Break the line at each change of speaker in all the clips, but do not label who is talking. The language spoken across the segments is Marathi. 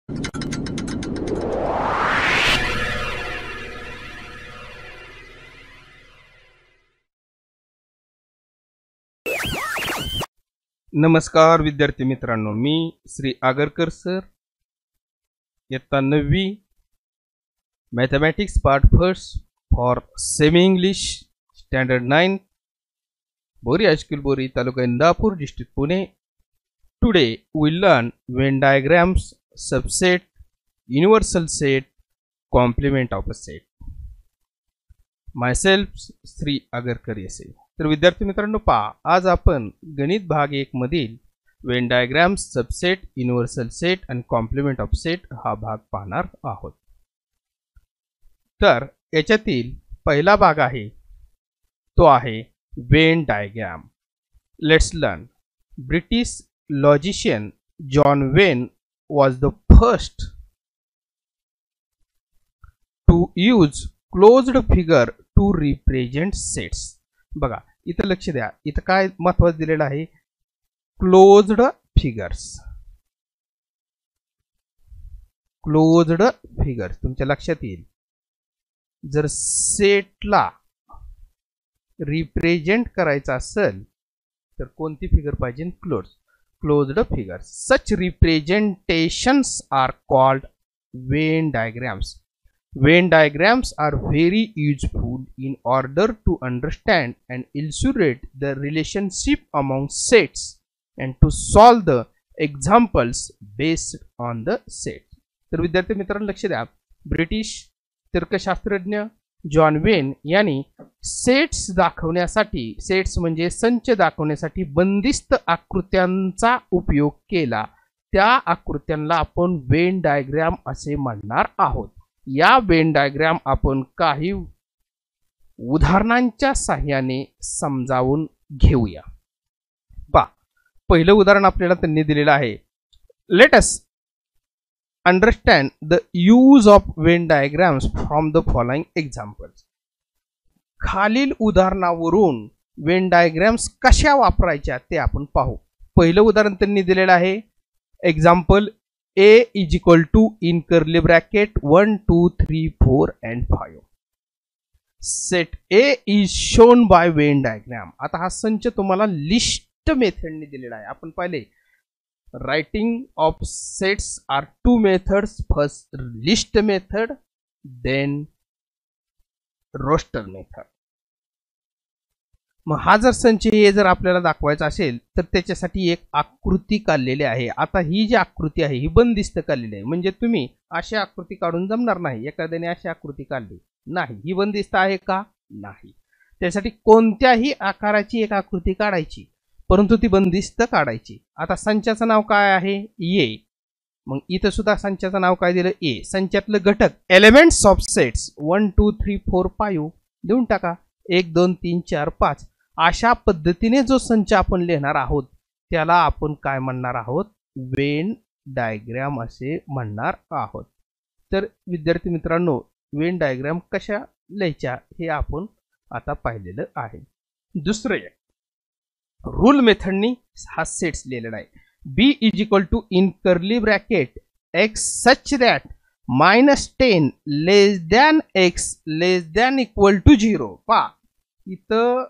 नमस्कार विद्यार्थी मित्रांनो, मी श्री आगरकर सर, इयत्ता 9वी mathematics part first for semi English standard 9, Bori high school Bori, taluka Indapur, district Pune. Today we learn Venn diagrams, subset, universal set, complement of a set. Myself Shri Agarkar येसे. तर विद्यार्थी मित्रांनो, पहा, आज आपण गणित भाग 1 मधील Venn diagrams, subset, universal set आणि कॉम्प्लिमेंट ऑफ सेट हा भाग पाहणार आहोत. तर याच्यातील पहिला भाग आहे तो आहे Venn diagram. Let's learn. British logician John Venn was the first to use closed figure to represent sets. बघा, इथं लक्ष द्या, इथं काय महत्त्वाचं दिलेलं आहे, क्लोज्ड फिगर्स. क्लोज्ड फिगर्स तुमच्या लक्षात येईल. जर सेटला रिप्रेझेंट करायचा असेल तर कोणती फिगर पाहिजे, closed figures. Such representations are called Venn diagrams. Venn diagrams are very useful in order to understand and illustrate the relationship among sets and to solve the examples based on the set. तर विद्यार्थी मित्रांनो लक्ष द्या, ब्रिटिश तर्कशास्त्रज्ञ जॉन वेन यांनी सेट्स दाखवण्यासाठी, सेट्स म्हणजे संच दाखवण्यासाठी बंदिस्त आकृत्यांचा उपयोग केला. त्या आकृत्यांना आपण वेन डायग्राम असे म्हणणार आहोत. या वेन डायग्राम आपण काही उदाहरणांच्या साहाय्याने समजावून घेऊया. पहा, पहिलं उदाहरण आपल्याला त्यांनी दिलेलं आहे. Let us understand the use of Venn diagrams from the following examples. खालील उदाहरणावरून वेन डायग्राम्स कशा वापरायच्या ते आपण पाहू. पहिलं उदाहरण त्यांनी दिलेलं आहे. Example A is equal to in curly bracket 1, 2, 3, 4 and 5. Set A is shown by Venn diagram. आता हा संच तुम्हाला लिस्ट मेथडने दिलेला आहे. आपण पाहिले writing of sets are 2 methods. First list method, then roster method. मग हा जर संच हे जर आपल्याला दाखवायचा असेल तर त्याच्यासाठी एक आकृती काढलेली आहे. आता ही जी आकृती आहे ही बंदिस्त काढलेली आहे, म्हणजे तुम्ही अशी आकृती काढून जमणार नाही. एखाद्याने अशी आकृती काढली नाही, ही बंदिस्त आहे का, नाही. त्यासाठी कोणत्याही आकाराची एक आकृती काढायची, परंतु ती बंदिस्त काढायची. आता संचाचं नाव काय आहे, ए. मग इथं सुद्धा संचाचं नाव काय दिलं, ए. संचातलं घटक एलिमेंट्स ऑफ सेट्स 1, 2, 3, 4, 5 देऊन टाका. 1, 2, 3, 4, 5 अशा पद्धतीने जो संच आपण लिहिणार आहोत त्याला आपण काय म्हणणार आहोत, वेन डायग्राम असे म्हणणार आहोत. तर विद्यार्थी मित्रांनो, वेन डायग्राम कशा लिहायच्या हे आपण आता पाहिलेलं आहे. दुसरं रूल मेथडनी हा सेट्स लिहिलेला आहे. B is equal to in curly bracket X such that -10 less than X less than equal to 0. पहा, इथं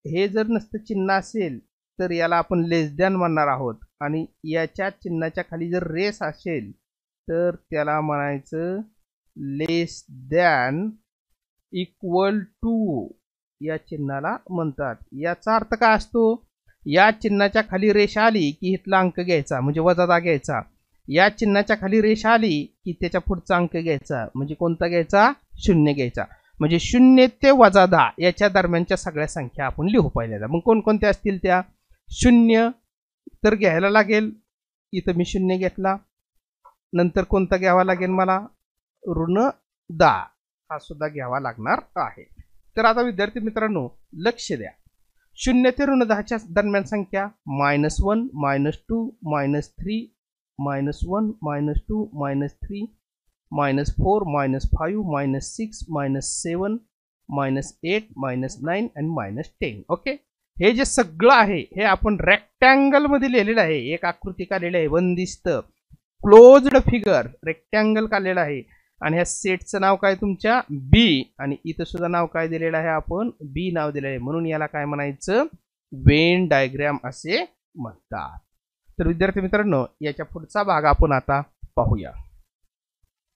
हे जर नसतं चिन्ह असेल तर याला आपण लेस दॅन म्हणणार आहोत, आणि याच्या चिन्हाच्या खाली जर रेस असेल तर त्याला म्हणायचं लेस दॅन इक्वल टू, या चिन्हाला म्हणतात. याचा अर्थ काय असतो, या चिन्हाच्या खाली रेष आली की इथला अंक घ्यायचा म्हणजे वजादा घ्यायचा. या चिन्हाच्या खाली रेष आली की त्याच्या पुढचा अंक घ्यायचा म्हणजे कोणता घ्यायचा, 0 घ्यायचा. म्हणजे 0 ते -10 याच्या दरम्यानच्या सगळ्या संख्या आपण लिहू पाहिल्या. मग कोणकोणत्या असतील त्या, 0 तर घ्यायला लागेल, इथं मी 0 घेतला. नंतर कोणता घ्यावा लागेल मला, -10 हा सुद्धा घ्यावा लागणार आहे. तर आता विद्यार्थी मित्रांनो लक्ष द्या, 0 ते -10च्या दरम्यान संख्या -1, -2, -3, -1, -2, -3, -4, -5, -6, -7, -8, -9 आणि -10. ओके, हे जे सगळं आहे हे आपण रेक्टँगल मध्ये लिहिलेलं आहे. एक आकृती काढलेली आहे बंदिस्त. क्लोज्ड फिगर रेक्टँगल काढलेला आहे आणि ह्या सेटचं नाव काय तुमच्या बी आणि इथं सुद्धा नाव काय दिलेलं आहे आपण बी नाव दिलेलं आहे म्हणून याला काय म्हणायचं वेन डायग्राम असे म्हणतात. तर विद्यार्थी मित्रांनो याच्या पुढचा भाग आपण आता पाहूया.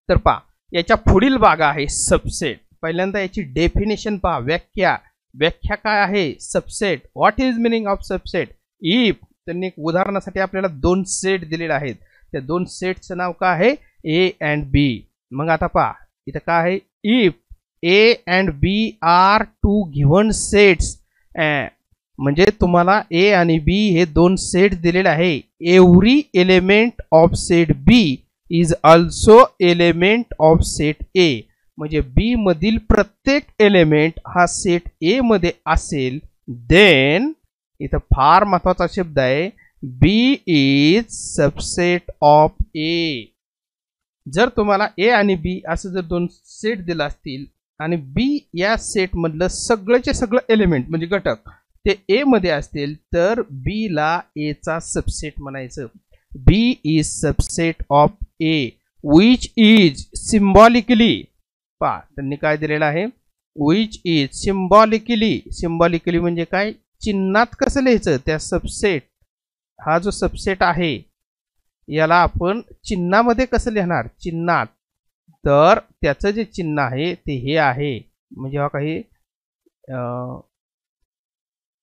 तर पहा याच्या पुढील भाग आहे सबसेट. पहिल्यांदा याची डेफिनेशन पहा व्याख्या काय आहे subset. What is meaning of subset. If त्यांनी एक उदाहरणासाठी आपल्याला दोन सेट दिलेले आहेत त्या दोन सेटचं नाव काय आहे ए अँड बी. मग आता पहा इथं काय आहे if A and B are two given sets म्हणजे तुम्हाला ए आणि बी हे दोन सेट दिलेले आहे. Every element of set B is also element of set A म्हणजे बी मधील प्रत्येक एलिमेंट हा सेट ए मध्ये असेल देन इथं फार महत्वाचा शब्द आहे बी इज सबसेट ऑफ ए. जर तुम्हाला ए आणि बी असं जर दोन सेट दिला असतील आणि बी या सेट मधलं सगळ्याचे सगळं एलिमेंट म्हणजे घटक ते ए मध्ये असतील तर बी ला ए चा सबसेट म्हणायचं. B is subset of A which is symbolically पहा त्यांनी काय दिलेलं आहे विच इज सिम्बॉलिकली म्हणजे काय चिन्हात कसं लिहायचं त्या सबसेट हा जो सबसेट आहे याला आपण चिन्हामध्ये कसं लिहिणार चिन्हात तर त्याचं जे चिन्ह आहे ते हे आहे म्हणजे हा काही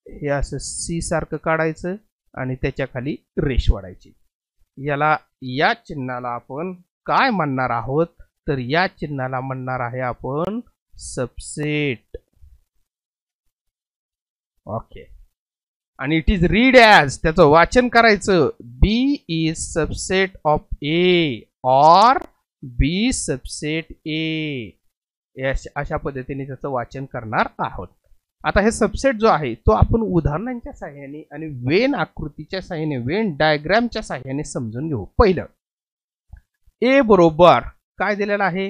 हे असं सी सारखं काढायचं आणि त्याच्या खाली रेष वाढायची. याला या चिन्हाला आपण काय म्हणणार आहोत तर या चिन्हाला म्हणणार आहे आपण सबसेट. ओके आणि इट इज रीड ॲज त्याचं वाचन करायचं B is subset of A or B subset A अशा पद्धतीने त्याचं वाचन करणार आहोत. आता हे सबसेट जो आहे तो आपण उदाहरणांच्या सहाय्याने आणि वेन आकृतीच्या सहाय्याने वेन डायग्रामच्या सहाय्याने समजून घेऊ. पहिलं ए बरोबर काय दिलेलं आहे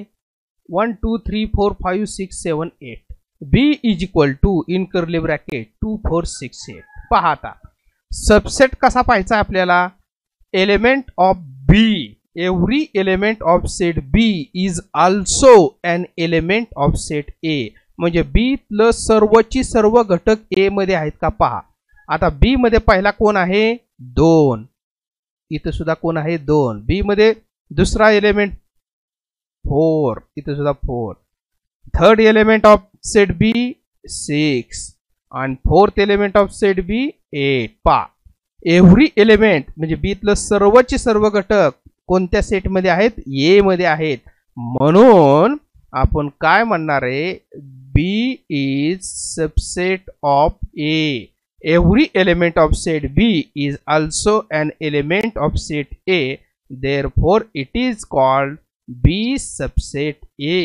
1 2 3 4 5 6 7 8 B is equal to in curly bracket 2 4 6 8. पहा आता सबसेट कसा पाहायचा आपल्याला element of B every element of set B is also an element of set A म्हणजे बी तलं सर्वची सर्व घटक ए मध्ये आहेत का पहा. आता बी मध्ये पहिला कोण आहे 2 इथं सुद्धा कोण आहे 2 बी मध्ये दुसरा एलिमेंट 4 इथं सुद्धा 4 थर्ड एलिमेंट ऑफ सेट बी 6 आणि फोर्थ एलिमेंट ऑफ सेट बी 8. पहा एव्हरी एलिमेंट म्हणजे बी तलं सर्वचे सर्व घटक कोणत्या सेट मध्ये आहेत ए मध्ये आहेत म्हणून आपण काय म्हणणार आहे B is subset of A every element of set B is also an element of set A therefore it is called B subset A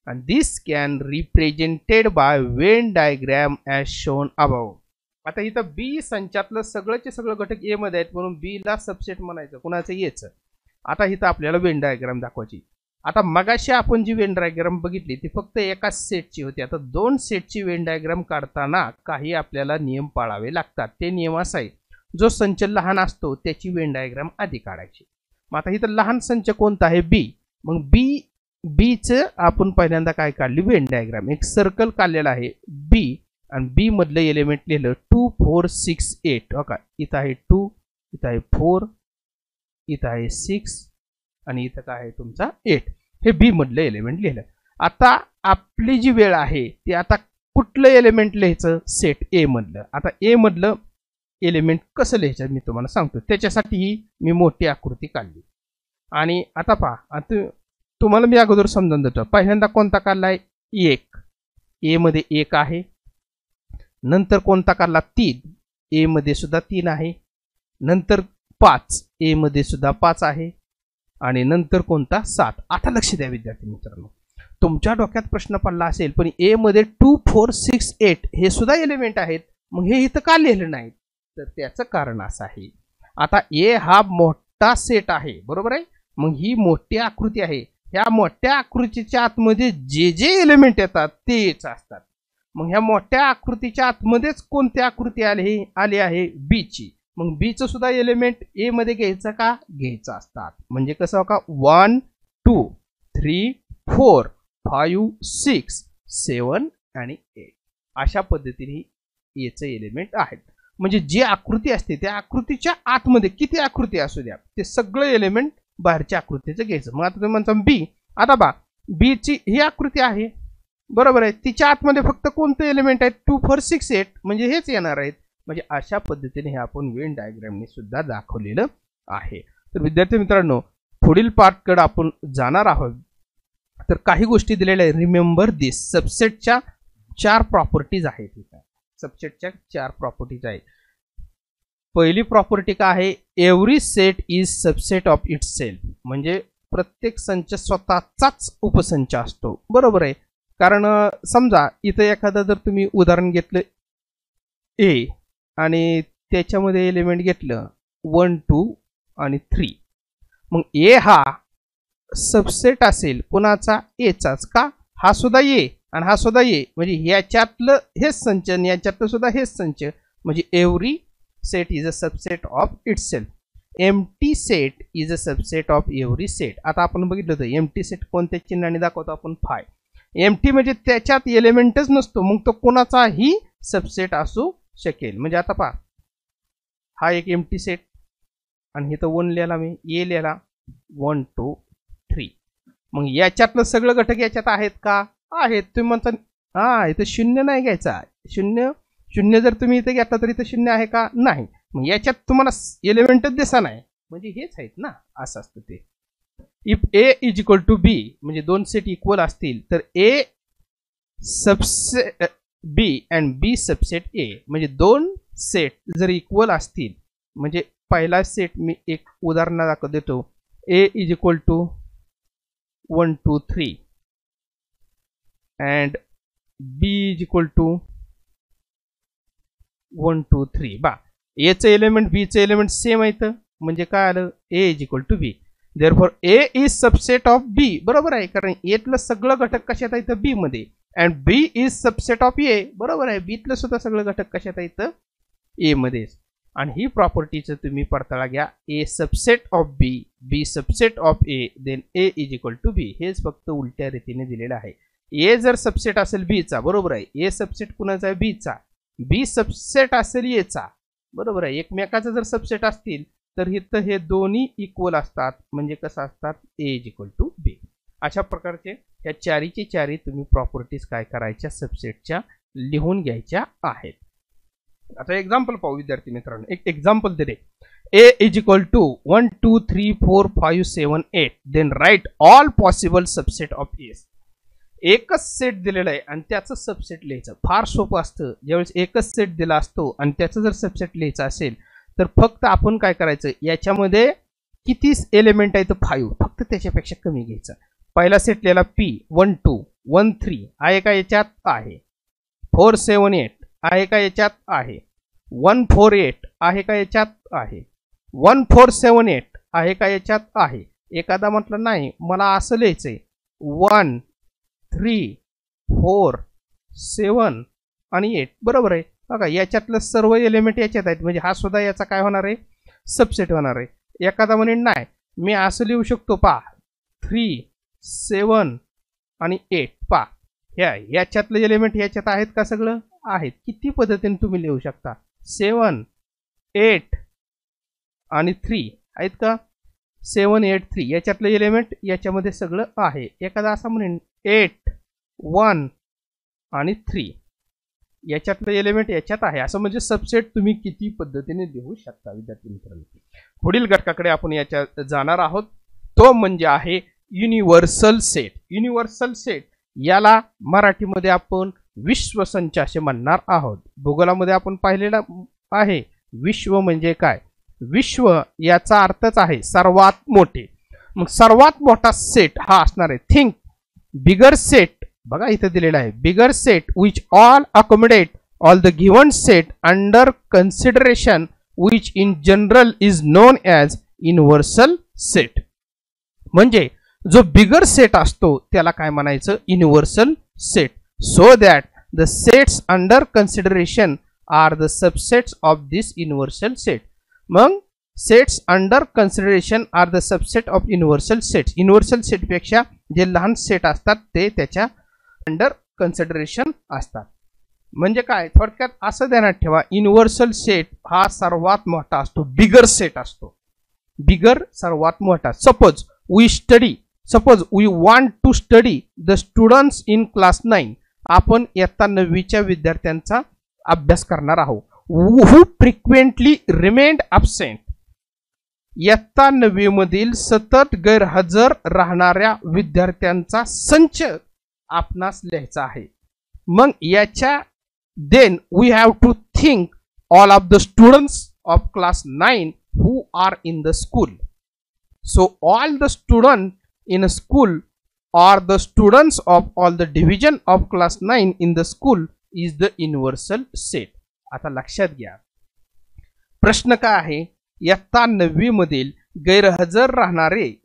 and this can represented by Venn diagram as shown above. आता इथं बी संचातलं सगळंचे सगळं घटक ए मध्ये आहेत म्हणून बी ला सबसेट म्हणायचं कुणाचं एच. आता इथं आपल्याला वेन डायग्राम दाखवायची. आता मगाशी आपण जी वेन डायग्राम बघितली ती फक्त एकाच सेटची होती. आता दोन सेटची वेन डायग्राम काढताना काही आपल्याला नियम पाळावे लागतात. ते नियम असा आहे जो संच लहान असतो त्याची वेन डायग्राम आधी काढायची. मग आता इथं लहान संच कोणता आहे बी मग बीचं आपण पहिल्यांदा काय काढली वेन डायग्राम एक सर्कल काढलेला आहे बी आणि बी मधलं एलिमेंट लिहिलं 2 4 6 8 हो का इथं आहे 2 इथं आहे 4 इथं आहे 6 आणि इथं काय आहे तुमचा 8 हे बी मधलं एलिमेंट लिहिलं. आता आपली जी वेळ आहे ती आता कुठलं एलिमेंट लिहायचं सेट ए मधलं. आता ए मधलं एलिमेंट कसं लिहायचं मी तुम्हाला सांगतो. त्याच्यासाठी मी मोठी आकृती काढली आणि आता पहा आता तुम्हाला मी अगोदर समजून देतो. पहिल्यांदा कोणता काढलाय 1 ए मध्ये 1 आहे. नंतर कोणता काढला 3 ए मध्ये सुद्धा 3 आहे. नंतर 5 ए मध्ये सुद्धा 5 आहे आणि नंतर कोणता 7. आता लक्ष द्या विद्यार्थी मित्रांनो तुमच्या डोक्यात प्रश्न पडला असेल पण ए मध्ये 2 4 6 8 हे सुद्धा एलिमेंट आहेत मग हे इथं का लिहिलं नाही तर त्याचं कारण असं आहे. आता ए हा मोठा सेट आहे बरोबर आहे. मग ही मोठी आकृती आहे. ह्या मोठ्या आकृतीच्या आतमध्ये जे जे एलिमेंट येतात तेच असतात. मग ह्या मोठ्या आकृतीच्या आतमध्येच कोणती आकृती आली आहे बी ची मग बी चं सुद्धा एलिमेंट ए मध्ये घ्यायचं का, घ्यायचं असतात. म्हणजे कसं का 1 2 3 4 5 6 7 आणि 8 अशा पद्धतीने एचं एलिमेंट आहेत. म्हणजे जी आकृती असते त्या आकृतीच्या आतमध्ये किती आकृती असू द्या ते सगळं एलिमेंट बाहेरच्या आकृतीचं घ्यायचं. मग आता तुम्ही म्हणता बी, आता बा बी ची ही आकृती आहे बरोबर आहे, तिच्या आतमध्ये फक्त कोणतं एलिमेंट आहे 2 4 6 8 म्हणजे हेच येणार आहेत. म्हणजे अशा पद्धतीने हे आपण वेन डायग्रामने सुद्धा दाखवलेलं आहे. तर विद्यार्थी मित्रांनो पुढील पार्टकडे आपण जाणार आहोत. तर काही गोष्टी दिलेल्या आहेत. रिमेंबर दिस, सबसेटच्या 4 प्रॉपर्टीज आहेत. सबसेटच्या 4 प्रॉपर्टीज आहेत. पहिली प्रॉपर्टी काय आहे, every set is subset of itself. म्हणजे प्रत्येक संच स्वतःचाच उपसंच असतो बरोबर आहे. कारण समजा इथं एखादा जर तुम्ही उदाहरण घेतलं ए आणि त्याच्यामध्ये एलिमेंट घेतलं 1 2 आणि 3, मग ए हा सबसेट असेल कोणाचा, एचाच का, हा सुद्धा ए आणि हा सुद्धा ए, म्हणजे ह्याच्यातलं हेच संच आणि याच्यातलं सुद्धा हेच संच. म्हणजे every set is a subset of itself. Empty set is a subset of every set. आता आपण बघितलं होतं एम्प्टी सेट कोणत्या चिन्हाने दाखवतो आपण, फाय. एम्प्टी म्हणजे त्याच्यात एलिमेंटच नसतो, मग तो कोणाचाही सबसेट असू शकेल. म्हणजे आता पहा हा एक एम्प्टी सेट आणि इथं 1 लिहिला मी, ए लिहिला 1 2 3. मग याच्यातलं सगळं घटक याच्यात आहेत का, आहेत. तुम्ही म्हणता हा इथं 0 नाही घ्यायचा, 0 जर तुम्ही इथे घेतला तर इथं 0 आहे का, नाही. मग याच्यात तुम्हाला एलिमेंटच दिसा नाही, म्हणजे हेच आहेत ना, असं असतं ते. If A is equal to B म्हणजे 2 सेट इक्वल असतील तर A subset B and B subset A. म्हणजे 2 सेट जर इक्वल असतील, म्हणजे पहिला सेट मी एक उदाहरण दाखवत देतो, A is equal to 1 2 3 and B is equal to 1 2 3. बा ए चं एलिमेंट बी चं एलिमेंट सेम आहेत, म्हणजे काय आलं, A is equal to B. Therefore A is subset of B बरोबर आहे, कारण एतलं सगळं घटक कशात आहेत, बी मध्ये. And B is subset of A बरोबर आहे, बीतलं सुद्धा सगळं घटक कशात आहेत, ए मध्ये. आणि ही प्रॉपर्टीचं तुम्ही पडताळा घ्या, A subset of B, B subset of A, then A is equal to B. हेच फक्त उलट्या रीतीने दिलेलं आहे. ए जर सबसेट असेल बी चा बरोबर आहे, ए सबसेट कुणाचा आहे, बी चा. बी सबसेट असेल ए चा बरोबर आहे. एकमेकाचा जर सबसेट असतील तर इथं हे दोन्ही इक्वल असतात, म्हणजे कसं असतात, ए इज इक्वल टू बी. अशा प्रकारचे या चारीचे चारी तुम्ही प्रॉपर्टीज काय करायच्या, सबसेटच्या लिहून घ्यायच्या आहेत. आता एक्झाम्पल पाहू विद्यार्थी मित्रांनो. एक एक्झाम्पल दिले, A is equal to 1 2 3 4 5 7 8, then write all possible subset of S. एकच सेट दिलेला आहे आणि त्याचं सबसेट लिहायचं फार सोपं असतं. ज्यावेळेस एकच सेट दिला असतो आणि त्याचं जर सबसेट लिहायचं असेल तर फक्त आपण काय करायचं, याच्यामध्ये किती एलिमेंट आहे तर 5, फक्त त्याच्यापेक्षा कमी घ्यायचं. पहिला सेट लिहिला पी 1 2 1 3 आहे का, याच्यात आहे. 4 7 8 आहे का, याच्यात आहे. 1 4 8 आहे का, याच्यात आहे. 1 4 7 8 आहे का, याच्यात आहे. एखादा म्हटलं नाही मला असं लिहायचंय 1 3 4 7 आणि 8 बरोबर आहे. बघा याच्यातलं सर्व एलिमेंट याच्यात आहेत, म्हणजे हा सुद्धा याचा काय होणार आहे, सबसेट होणार आहे. एखादा म्हणे नाही मी असं लिहू शकतो, पा 3 7 आणि 8. पा याच्यातलं एलिमेंट याच्यात आहेत का, सगळं आहेत. किती पद्धतीने तुम्ही लिहू शकता, 7 8 आणि 3 आहेत का, 7 8 3 याच्यातलं एलिमेंट याच्यामध्ये सगळं आहे. एखादा असं म्हणेन 8 1 आणि 3 याच्यातलं एलिमेंट याच्यात आहे, असं म्हणजे सबसेट तुम्ही किती पद्धतीने लिहू शकता विद्यार्थी मित्रांनो. पुढील घटकाकडे आपण याच्यात जाणार आहोत, तो म्हणजे आहे युनिव्हर्सल सेट. युनिव्हर्सल सेट याला मराठीमध्ये आपण विश्वसंच असे म्हणणार आहोत. भूगोलामध्ये आपण पाहिलेला आहे विश्व म्हणजे काय, विश्व याचा अर्थच आहे सर्वात मोठे. मग सर्वात मोठा सेट हा असणार आहे, थिंक बिगर सेट. बघा इथे दिलेला आहे, bigger set which all accommodate all the given set under consideration which in general is known as universal set. म्हणजे जो बिगर सेट असतो त्याला काय म्हणायचं, universal set. So that the sets under consideration are the subsets of this universal set. मग sets under consideration are the subset of universal sets. Universal set पेक्षा जे लहान सेट असतात ते त्याच्या अंडर कन्सिडरेशन असतात. म्हणजे काय, थोडक्यात असं ध्यानात ठेवा, युनिव्हर्सल सेट हा सर्वात मोठा असतो, बिगर सेट असतो, बिगर सर्वात मोठा. Suppose we want to study the students in class 9. आपण इयत्ता 9वीच्या विद्यार्थ्यांचा अभ्यास करणार आहोत. Who frequently remained absent. इयत्ता 9वी मधील सतत गैरहजर राहणाऱ्या विद्यार्थ्यांचा संच आपणास लिहायचा आहे. मग याच्या then we have to think all of the students of class 9 who are in the school. So all the students in a school or the students of all the division of class 9 in the school is the universal set. आता लक्षात घ्या, प्रश्न काय आहे, इयत्ता 9वी मधील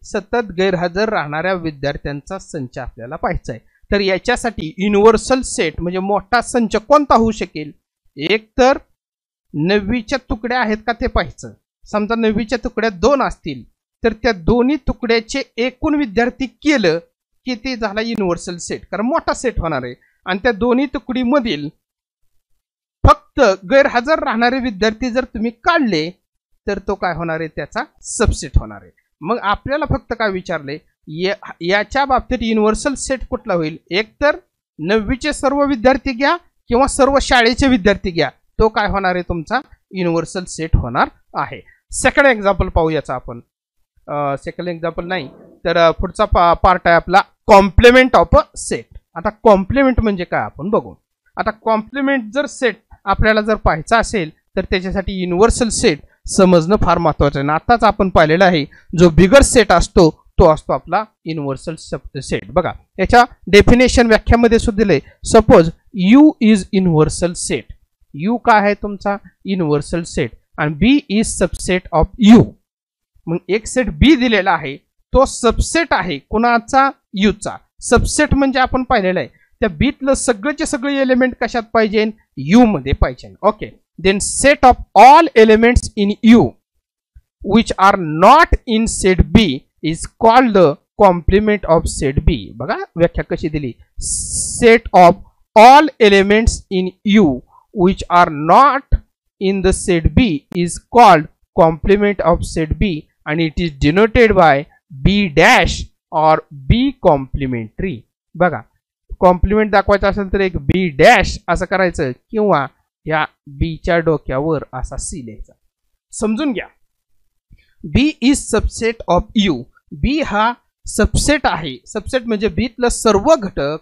सतत गैरहजर राहणाऱ्या विद्यार्थ्यांचा संच आपल्याला पाहायचा आहे. तर याच्यासाठी युनिव्हर्सल सेट म्हणजे मोठा संच कोणता होऊ शकेल, एक तर 9वीच्या तुकड्या आहेत का ते पाहायचं. समजा 9वीच्या तुकड्या 2 असतील तर त्या दोन्ही तुकड्याचे एकूण विद्यार्थी केलं की ते झाला युनिव्हर्सल सेट, कारण मोठा सेट होणार आहे. आणि त्या दोन्ही तुकडीमधील फक्त गैरहजर राहणारे विद्यार्थी जर तुम्ही काढले तर तो काय होणार आहे, त्याचा सबसेट होणार आहे. मग आपल्याला फक्त काय विचारले, याच्या बाबतीत युनिव्हर्सल सेट कुठला होईल, एक तर 9वीचे सर्व विद्यार्थी घ्या किंवा सर्व शाळेचे विद्यार्थी घ्या, तो काय होणार आहे, तुमचा युनिव्हर्सल सेट होणार आहे. सेकंड एक्झाम्पल पाहू याचा आपण. सेकंड एक्झाम्पल नाही तर पुढचा पार्ट आहे आपला कॉम्प्लिमेंट ऑफ अ सेट. आता कॉम्प्लिमेंट म्हणजे काय आपण बघू. आता कॉम्प्लिमेंट जर सेट आपल्याला जर पाहायचा असेल तर त्याच्यासाठी युनिव्हर्सल सेट समजणं फार महत्त्वाचं आहे. आताच आपण पाहिलेलं आहे, जो बिगर सेट असतो तो असतो आपला युनिव्हर्सल सेट. बघा याच्या डेफिनेशन व्याख्यामध्ये सुद्धा दिले, suppose U is universal set. You काय आहे, तुमचा युनिव्हर्सल सेट, आणि बी इज सबसेट ऑफ यू. मग एक सेट बी दिलेला आहे, तो सबसेट आहे कुणाचा, यूचा. सबसेट म्हणजे आपण पाहिलेलं आहे त्या बीतलं सगळेचे सगळे एलिमेंट कशात पाहिजे, यू मध्ये पाहिजे. Okay, then set of all elements in U which are not in set B is called the complement of set B. बघा व्याख्या कशी दिली, set of all elements in U which are not in the set B is called complement of set B and it is denoted by B dash or B complementary. बघा कॉम्प्लिमेंट दाखवायचा असेल तर एक B dash असं करायचं किंवा या B च्या डोक्यावर असा C लिहायचा. समजून घ्या, B is subset of U. B हा सबसेट आहे. सबसेट म्हणजे बीतलं सर्व घटक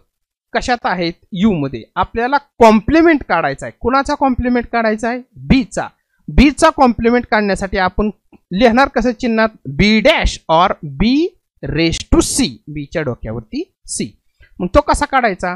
कशात आहेत, यू मध्ये. आपल्याला कॉम्प्लिमेंट काढायचा आहे. कुणाचा कॉम्प्लिमेंट काढायचा आहे, बीचा. बीचा कॉम्प्लिमेंट काढण्यासाठी आपण लिहिणार कसं चिन्हात, बी डॅश और बी रेस टू सी. बीच्या डोक्यावरती सी. मग तो कसा काढायचा,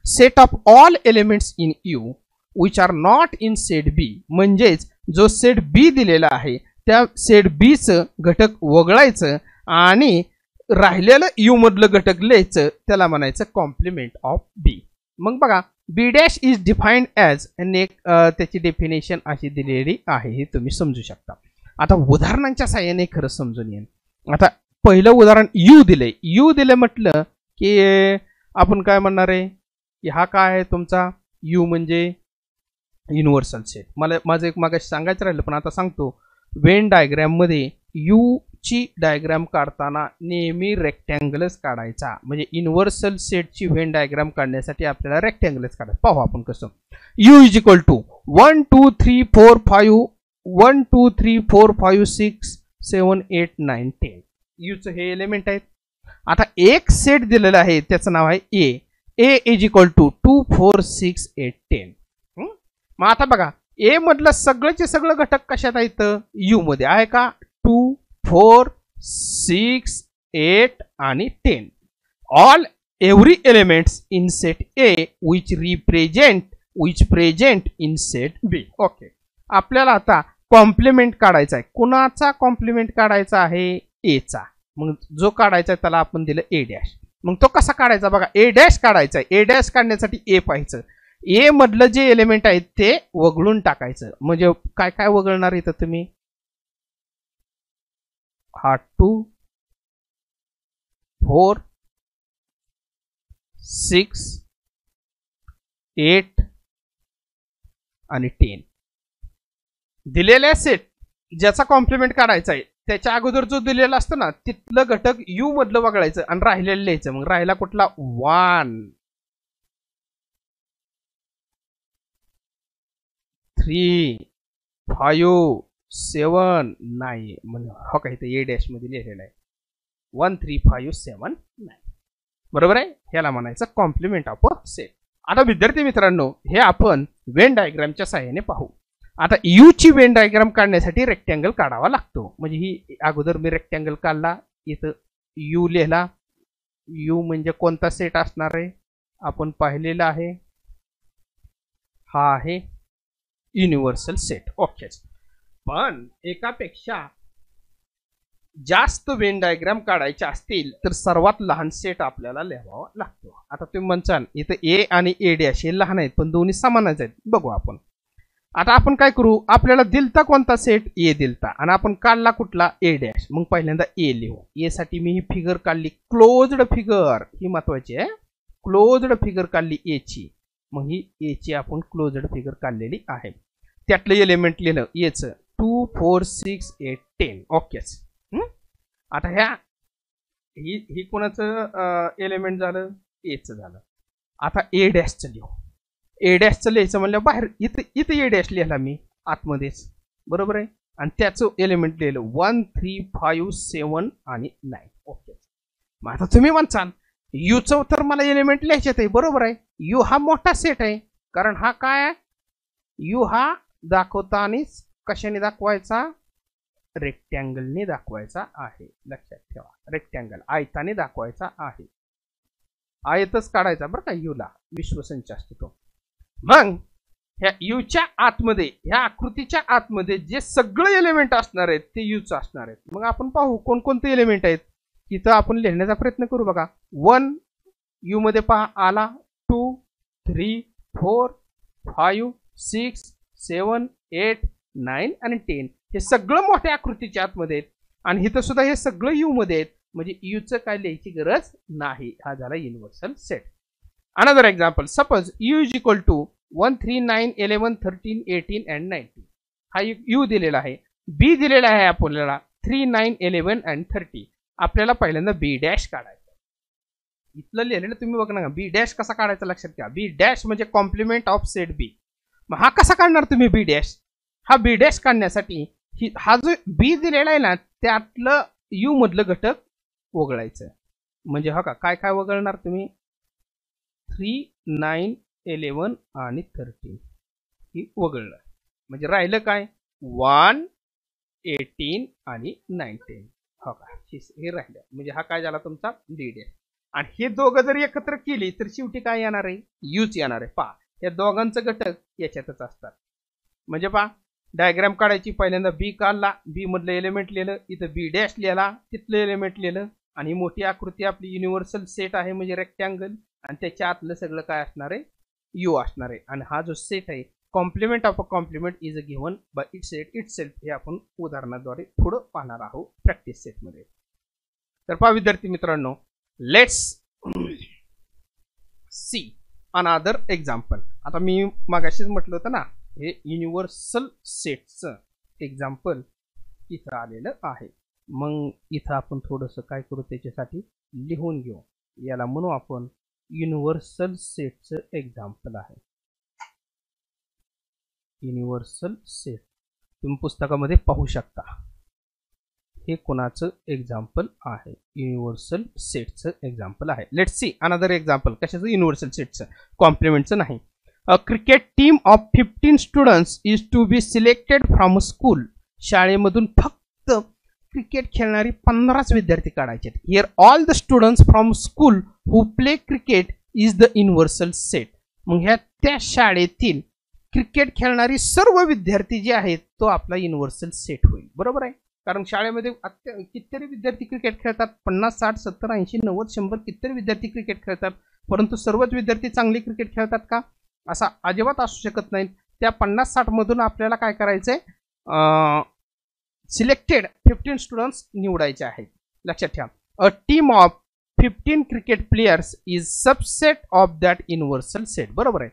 set of all elements in U which are not in set B. म्हणजेच जो सेट बी दिलेला आहे त्या सेट बी चं घटक वगळायचं आणि राहिलेलं यू मधलं घटक लिहायचं, त्याला म्हणायचं कॉम्प्लिमेंट ऑफ बी. मग बघा बी डॅश इज डिफाइंड ॲज, आणि त्याची डेफिनेशन अशी दिलेली आहे, हे तुम्ही समजू शकता. आता उदाहरणांच्या साहाय्याने खरं समजून येईल. आता पहिलं उदाहरण यू दिले. यू दिले म्हटलं की आपण काय म्हणणार आहे की हा काय आहे तुमचा, यू म्हणजे युनिव्हर्सल सेट. मला माझं एक मागाशी सांगायचं राहिलं पण आता सांगतो. वेन डायग्रॅम मध्ये यू ची डायग्राम काढताना नेहमी रेक्टँगलच काढायचा. म्हणजे युनिव्हर्सल सेटची व्हेन डायग्राम काढण्यासाठी आपल्याला रेक्टँगलच काढायचं. पाहू आपण कसं. यू इज इक्वल टू 1 2 3 4 5 1 2 3 4 5 6 7 8 9 10 यूचं हे एलिमेंट आहेत. आता एक सेट दिलेला आहे त्याचं नाव आहे ए. ए इज इक्वल टू 2 4 6 8 10. मग आता बघा ए मधलं सगळेचे सगळं घटक कशात आहेत, यू मध्ये आहे का, 2 4 6 8 आणि 10. All every elements in set A which present in set B. Okay, आपल्याला आता कॉम्प्लिमेंट काढायचा आहे. कुणाचा कॉम्प्लिमेंट काढायचा आहे, ए चा. मग जो काढायचा त्याला आपण दिलं ए डॅश. मग तो कसा काढायचा बघा, ए डॅश काढायचा आहे. ए डॅश काढण्यासाठी ए पाहायचं, ए मधलं जे एलिमेंट आहेत ते वगळून टाकायचं. म्हणजे काय काय वगळणार इथं तुम्ही, हा 2 4 6 8 आणि 10 दिलेल्या सेट ज्याचा कॉम्प्लिमेंट काढायचा आहे त्याच्या अगोदर जो दिलेला असतो ना तिथलं घटक यू मधलं वगळायचं आणि राहिलेलं लिहायचं. मग राहिला कुठला 1 3 5 7 9 म्हणजे हो का इथे ए डॅश मध्ये लिहिलेलं आहे 1 3 5 7 9 बरोबर आहे. ह्याला म्हणायचं कॉम्प्लिमेंट ऑफ अ सेट. आता विद्यार्थी मित्रांनो हे आपण वेन डायग्रामच्या सहाय्याने पाहू. आता यू ची वेन डायग्राम काढण्यासाठी रेक्टँगल काढावा लागतो. म्हणजे ही अगोदर मी रेक्टँगल काढला इथं यू लिहिला. यू म्हणजे कोणता सेट असणार आहे आपण पाहिलेला आहे हा आहे युनिव्हर्सल सेट. ओके. पण एकापेक्षा जास्त वेन डायग्राम काढायचे असतील तर सर्वात लहान सेट आपल्याला लिहावा लागतो. आता तुम्ही म्हणसाल इथं ए आणि ए डॅश हे लहान आहेत पण दोन्ही समानच आहेत. बघू आपण. आता आपण काय करू आपल्याला दिलता कोणता सेट ए दिलता आणि आपण काढला कुठला ए डॅश. मग पहिल्यांदा ए लिहू. ए साठी मी ही फिगर काढली क्लोज्ड फिगर ही महत्वाची आहे. क्लोज्ड फिगर काढली ए ची. मग ही ए ची आपण क्लोज्ड फिगर काढलेली आहे. त्यातलं एलिमेंट लिहिलं एच 2 4 6 8 10. ओकेच. आता ह्या ही कोणाचं एलिमेंट झालं एच झालं. आता ए डॅशचं लिहू. ए डॅशचं लिहायचं म्हणलं बाहेर इथं ए डॅश लिहिला मी आतमध्येच बरोबर आहे आणि त्याचं एलिमेंट लिहिलं 1 3 5 7 आणि 9. ओके. मग आता तुम्ही म्हणसाल यूचं तर मला एलिमेंट लिहायचे आहे बरोबर आहे. यू हा मोठा सेट आहे कारण हा काय आहे यू हा दाखवताना कशाने दाखवायचा रेक्टँगलने दाखवायचा आहे. लक्षात ठेवा रेक्टँगल आयताने दाखवायचा आहे. आयतच काढायचा बरं का यूला विश्वसंच असतो तो. मग ह्या यूच्या आतमध्ये ह्या आकृतीच्या आतमध्ये जे सगळे एलिमेंट असणार आहेत ते यूच असणार आहेत. मग आपण पाहू कोणकोणते एलिमेंट आहेत तिथं आपण लिहिण्याचा प्रयत्न करू. बघा 1 यू मध्ये पहा आला 2 3 4 5 6 7 8 9 आणि 10 हे सगळं मोठ्या आकृतीच्या आतमध्ये आहेत आणि इथं सुद्धा हे सगळं यू मध्ये आहेत. म्हणजे यूचं काय लिहायची गरज नाही. हा झाला universal set. Another example suppose U is equal to 1 3 9 11 13 18 and 19. हा यू दिलेला आहे. बी दिलेला आहे आपल्याला 3 9 11 and 30. आपल्याला पहिल्यांदा बी डॅश काढायचा. इथलं लिहिलेलं तुम्ही बघा ना बी डॅश कसा काढायचा लक्षात घ्या. बी डॅश म्हणजे कॉम्प्लिमेंट ऑफ सेट बी. मग हा कसा काढणार तुम्ही बी डॅश. हा बी डॅश काढण्यासाठी हा जो बी दिलेला आहे ना त्यातलं यू मधलं घटक वगळायचं. म्हणजे हा का काय काय वगळणार तुम्ही 3 9 11 आणि 13 ही वगळलं. म्हणजे राहिलं काय 1 18 आणि 19 हो का हे राहिलं. म्हणजे हा काय झाला तुमचा बी डॅश. आणि हे दोघं जर एकत्र केली तर शेवटी काय येणार आहे यूच येणार आहे. पहा या दोघांचं घटक याच्यातच असतात. म्हणजे पहा डायग्राम काढायची पहिल्यांदा बी काढला बी मधलं एलिमेंट लिहिलं इथं बी डॅश लिहिला तिथलं एलिमेंट लिहिलं आणि ही मोठी आकृती आपली युनिव्हर्सल सेट आहे म्हणजे रेक्टँगल आणि त्याच्या आतलं सगळं काय असणार आहे यू असणार आहे. आणि हा जो सेट आहे complement of A complement is A given by it set itself हे आपण उदाहरणाद्वारे पुढं पाहणार आहोत प्रॅक्टिस सेटमध्ये. तर पहा विद्यार्थी मित्रांनो लेट्स सी अनदर एक्झाम्पल. आता मी मागाशीच म्हटलं होतं ना हे युनिव्हर्सल सेटचं एक्झाम्पल इथं आलेलं आहे. मग इथं आपण थोडंसं काय करू त्याच्यासाठी लिहून घेऊ. याला म्हणू आपण युनिव्हर्सल सेटचं एक्झाम्पल आहे. युनिव्हर्सल सेट तुम्ही पुस्तकामध्ये पाहू शकता. हे कोणाचं एक्झाम्पल आहे युनिव्हर्सल सेटचं एक्झाम्पल आहे. Let's see another example. कशाचं युनिव्हर्सल सेटचं कॉम्प्लिमेंटचं नाही. A cricket team of 15 students is to be selected from a school. शाळेमधून फक्त क्रिकेट खेळणारी 15 विद्यार्थी काढायचे. Here all the students from school who play cricket is the universal set. मग ह्या त्या शाळेतील क्रिकेट खेळणारी सर्व विद्यार्थी जे आहेत तो आपला युनिव्हर्सल सेट होईल. बरोबर आहे कारण शाळेमध्ये कितीतरी विद्यार्थी क्रिकेट खेळतात 50 60 70 80 90 100 कितीतरी विद्यार्थी क्रिकेट खेळतात. परंतु सर्वच विद्यार्थी चांगले क्रिकेट खेळतात का असा अजिबात असू शकत नाही. त्या 50 60 मधून आपल्याला काय करायचंय सिलेक्टेड 15 स्टुडंट्स निवडायचे आहेत. लक्षात ठेवा, a team of 15 cricket players is subset of that universal set. बरोबर आहे.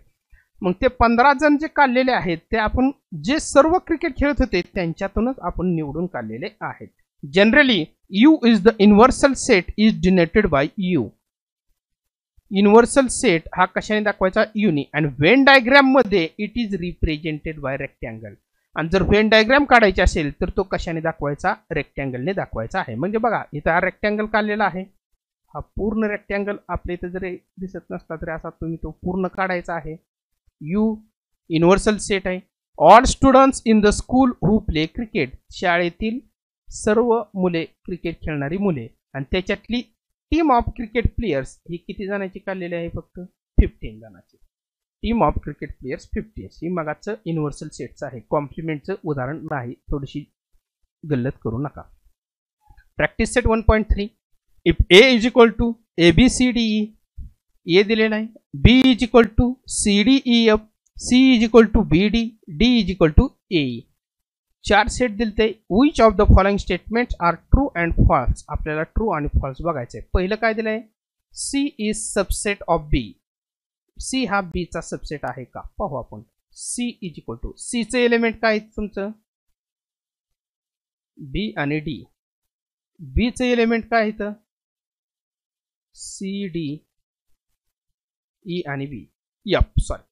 मग ते 15 जण जे काढलेले आहेत ते आपण जे सर्व क्रिकेट खेळत होते त्यांच्यातूनच आपण निवडून काढलेले आहेत. Generally you is the universal set is denoted by you. Universal set हा कशाने दाखवायचा? युनी. आणि व्हेन डायग्राम मध्ये it is represented by rectangle. आणि जर व्हेन डायग्राम काढायचा असेल तर तो कशाने दाखवायचा? रेक्टँगलने दाखवायचा आहे. म्हणजे बघा इथं हा रेक्टँगल काढलेला आहे, हा पूर्ण रेक्टँगल आपल्या इथे जरी दिसत नसला तरी असा तुम्ही तो पूर्ण काढायचा आहे. यू युनिव्हर्सल सेट आहे. All students in the school who play cricket. शाळेतील सर्व मुले क्रिकेट खेळणारी मुले. आणि त्याच्यातली टीम ऑफ क्रिकेट प्लेयर्स ही किती जणांची काढलेली आहे? फक्त 15 जणांची. Team of cricket players 15. ही मगाचं युनिव्हर्सल सेटचं आहे, कॉम्प्लिमेंटचं उदाहरण नाही. थोडीशी गल्लत करू नका. Practice set 1.3. If A is equal to ABCDE, ए दिलेला आहे. B is equal to CDEF, C is equal to BD, D is equal to AE. 4 set दिलते. Which of the following statements are true and false. आपल्याला ट्रू आणि फॉल्स बघायचं आहे. पहिलं काय दिलंय? C is subset of B. C हा बी चा सबसेट आहे का पाहू आपण. C is equal to, C चे एलिमेंट काय आहेत तुमचं? बी आणि डी. बी चे एलिमेंट काय आहेत? सी, डी, ई आणि बी. एफ. सॉरी,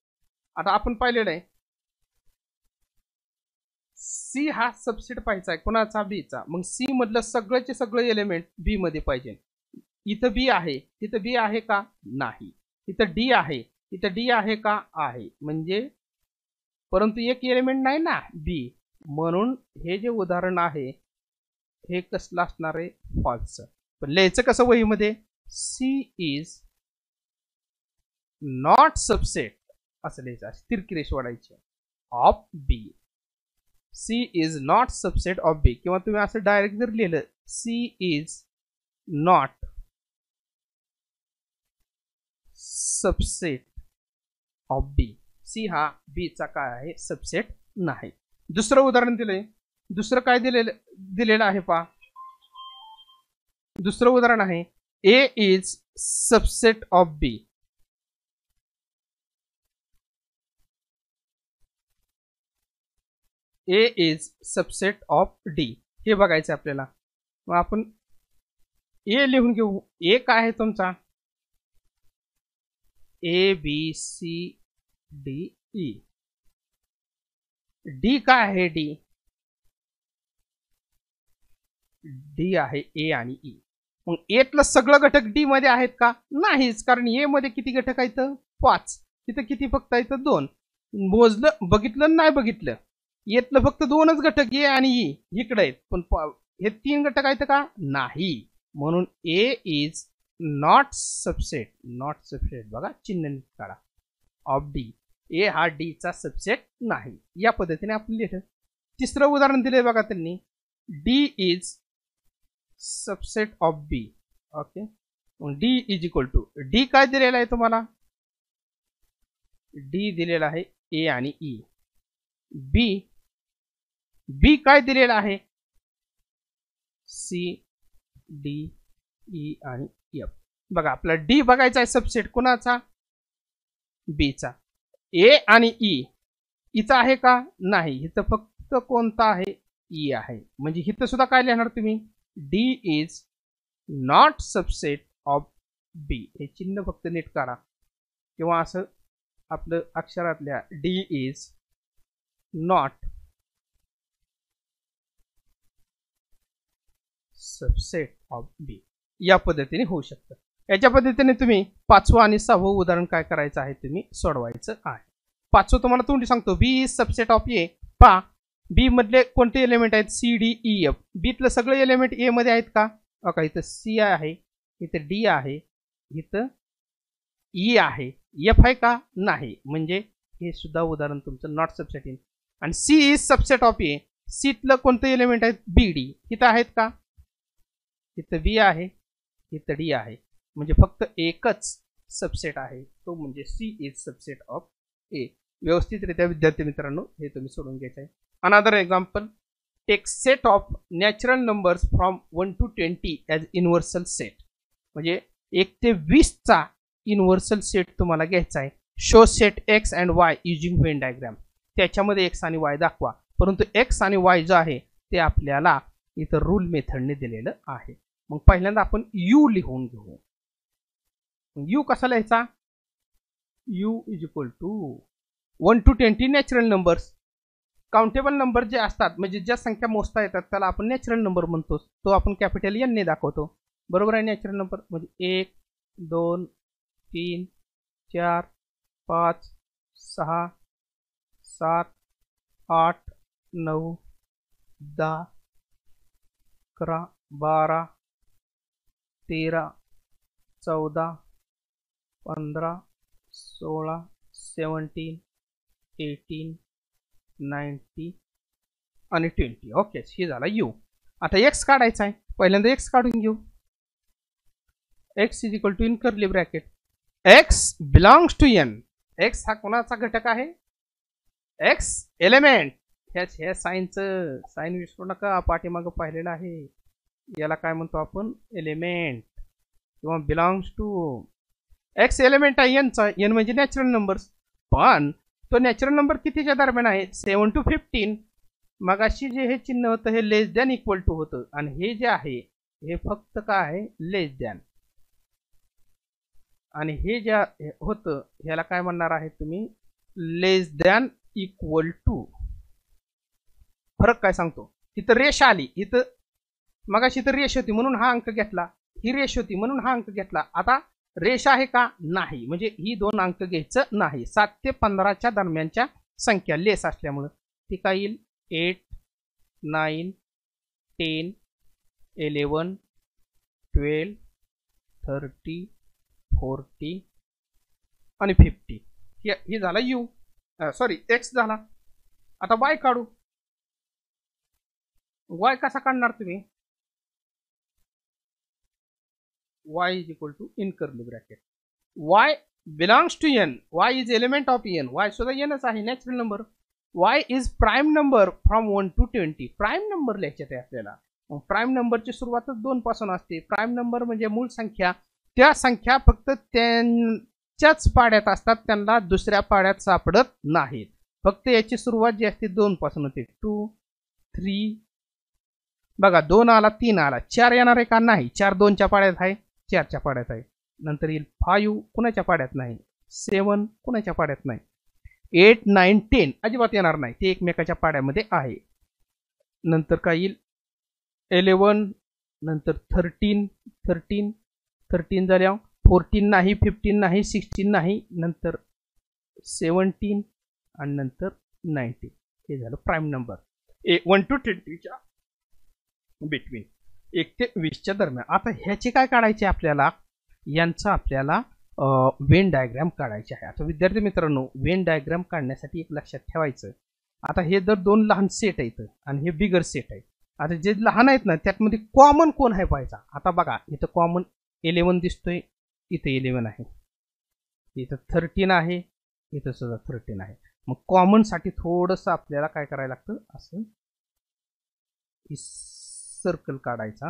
आता आपण पाहिलेलं आहे सी हा सबसेट पाहिजे आहे कोणाचा? बी चा. मग सी मधलं सगळ्याचे सगळे एलिमेंट बी मध्ये पाहिजे. इथं बी आहे, इथं बी आहे का? नाही. इथं डी आहे, इथं डी आहे का? आहे. म्हणजे परंतु एक एलिमेंट नाही ना, बी. म्हणून हे जे उदाहरण आहे हे कसलं असणार आहे? फॉल्स. पण लिहायचं कसं वहीमध्ये? सी इज नॉट सबसेट असं लिहायचं, तिरकी रेष वाढायची, of B. C is not subset of B. किंवा तुम्ही असं डायरेक्ट जर लिहिलं C is not subset of B. C हा बी चा काय आहे? सबसेट नाही. दुसरं उदाहरण दिलंय. दुसरं काय दिलेलं आहे पहा. दुसरं उदाहरण आहे A is subset of B. A is subset of D. हे बघायचं आपल्याला. मग आपण ए लिहून घेऊ. ए काय आहे तुमचा? ABCDE. डी काय आहे? डी आहे ए आणि ई. मग एतलं सगळं घटक डी मध्ये आहेत का? नाहीच, कारण ए मध्ये किती घटक आहेत? 5. तिथं किती फक्त आहेत? 2. मोजलं, बघितलं नाही बघितलं, येतलं फक्त 2च घटक ए आणि ई इकडे आहेत. पण हे 3 घटक आहेत का? नाही. म्हणून A is not subset. Not subset बघा चिन्ह काढा ऑफ डी. ए हा डी चा सबसेट नाही. या पद्धतीने आपण लिहिलं. तिसरं उदाहरण दिले बघा त्यांनी. D is subset of B. Okay. D is equal to, D काय दिलेला आहे तुम्हाला? डी दिलेला आहे ए आणि ई. बी काय दिलेला आहे? सी, डी, ई आणि एफ. बघा आपला डी बघायचा आहे सबसेट कोणाचा? बी चा. ए आणि ई इथं आहे का? नाही. इथं फक्त कोणता आहे? ई आहे. म्हणजे इथं सुद्धा काय लिहिणार तुम्ही? D is not subset of B. हे चिन्ह फक्त नीट काढा किंवा असं आपलं अक्षरातल्या D is not subset of B. या पद्धतीने होऊ शकतं. याच्या पद्धतीने तुम्ही 5वं आणि 6वं उदाहरण काय करायचं आहे तुम्ही सोडवायचं आहे. 5वं तुम्हाला तोंडी सांगतो. B is subset of A. पहा बी मधले कोणते एलिमेंट आहेत? C, D, E, F. बीतले सगळे एलिमेंट ए मध्ये आहेत का? ओके. इथं सी आहे, इथं डी आहे, इथं ई आहे, एफ आहे का? नाही. म्हणजे हे सुद्धा उदाहरण तुमचं नॉट सबसेट इन. आणि सी इज सबसेट ऑफ ए. सीतलं कोणते एलिमेंट आहेत? बी, डी. इथं आहेत का? इथं बी आहे, इथं डी आहे. म्हणजे फक्त एकच सबसेट आहे, तो म्हणजे C is subset of A. व्यवस्थितरित्या विद्यार्थी मित्रांनो हे तुम्ही सोडून घ्यायचं आहे. Another example. Take set of natural numbers from 1 to 20 as universal set. म्हणजे 1 ते 20चा युनिव्हर्सल सेट तुम्हाला घ्यायचा आहे. Show set X and Y using Venn diagram. त्याच्यामध्ये एक्स आणि वाय दाखवा, परंतु एक्स आणि वाय जो आहे ते आपल्याला इथं रूल मेथडने दिलेलं आहे. मग पहिल्यांदा आपण यू लिहून घेऊ. यू कसा लिहायचा? U is equal to 1 to 20 natural numbers. Countable number जे असतात म्हणजे ज्या संख्या मोजता येतात त्याला आपण नॅचरल नंबर म्हणतो. तो आपण कॅपिटल एन ने दाखवतो. बरोबर आहे. नॅचरल नंबर म्हणजे 1 2 3 4 5 6 7 8 9 10 11 12 13 14 15 16 17 18 19 आणि 20. ओके, ही झाला यू. आता एक्स काढायचा आहे. पहिल्यांदा एक्स काढून घेऊ. X is equal to in curly bracket x belongs to n. X हा कोणाचा घटक आहे? X element. ह्या साईनचं साईन विसरू नका, पाठीमागं पाहिलेलं आहे. याला काय म्हणतो आपण? एलिमेंट किंवा बिलॉंग्स टू. एक्स एलिमेंट आहे एनचा. एन म्हणजे नॅचरल नंबर्स. पण तो नॅचरल नंबर कितीच्या दरम्यान आहे? 7 to 15. मग अशी जे हे चिन्ह होतं हे लेस दॅन इक्वल टू होतं आणि हे जे आहे हे फक्त काय आहे? लेस दॅन. आणि हे जे होतं ह्याला काय म्हणणार आहे तुम्ही? लेस दॅन इक्वल टू. फरक काय सांगतो? इथं रेष आली, इथं मगाशी तर रेष होती म्हणून हा अंक घेतला, ही रेष होती म्हणून हा अंक घेतला. आता रेष आहे का? नाही. म्हणजे ही 2 अंक घ्यायचं नाही. 7 ते 15च्या दरम्यानच्या संख्या लेस असल्यामुळं ती काय येईल? 8 9 10 11 12 30 40 आणि 50. हे झाला यू. सॉरी एक्स झाला. आता वाय काढू. वाय कसा काढणार तुम्ही? y is equal to in curly bracket y belongs to n. y is element of n. y सुद्धा nच आहे natural number. y is prime number from 1 to 20. Prime number लिहायचे आहे आपल्याला. प्राइम नंबरची सुरुवातच 2 पासून असते. प्राइम नंबर म्हणजे मूळ संख्या. त्या संख्या फक्त त्यांच्याच पाड्यात असतात, त्यांना दुसऱ्या पाड्यात सापडत नाहीत. फक्त याची सुरुवात जी असते 2 पासून होते. 2 3 बघा 2 आला 3 आला 4 येणार आहे का? नाही. 4 2च्या पाड्यात आहे, 4च्या पाड्यात आहे. नंतर येईल 5 कुणाच्या पाड्यात नाही, 7 कुणाच्या पाड्यात नाही, 8 9 10 अजिबात येणार नाही, ते एकमेकाच्या पाड्यामध्ये आहे. नंतर काय येईल? 11 नंतर 13 झाल्या 14 नाही, 15 नाही, 16 नाही, नंतर 17 आणि नंतर 19. हे झालं प्राईम नंबर. 1 to 20च्या बिटवीन 1 ते 20च्या दरम्यान. आता ह्याचे काय काढायचे आपल्याला? यांचा आपल्याला वेन डायग्राम काढायचे आहे. आता विद्यार्थी मित्रांनो, वेन डायग्राम काढण्यासाठी एक लक्षात ठेवायचं, आता हे जर 2 लहान सेट आहेत आणि हे बिगर सेट आहे. आता जे लहान आहेत ना त्यातमध्ये कॉमन कोण आहे पाहायचा. आता बघा इथं कॉमन 11 दिसतोय, इथं 11 आहे, इथं 13 आहे, इथं सुद्धा 13 आहे. मग कॉमन साठी थोडंसं आपल्याला काय करायला लागतं? असं सर्कल काढायचा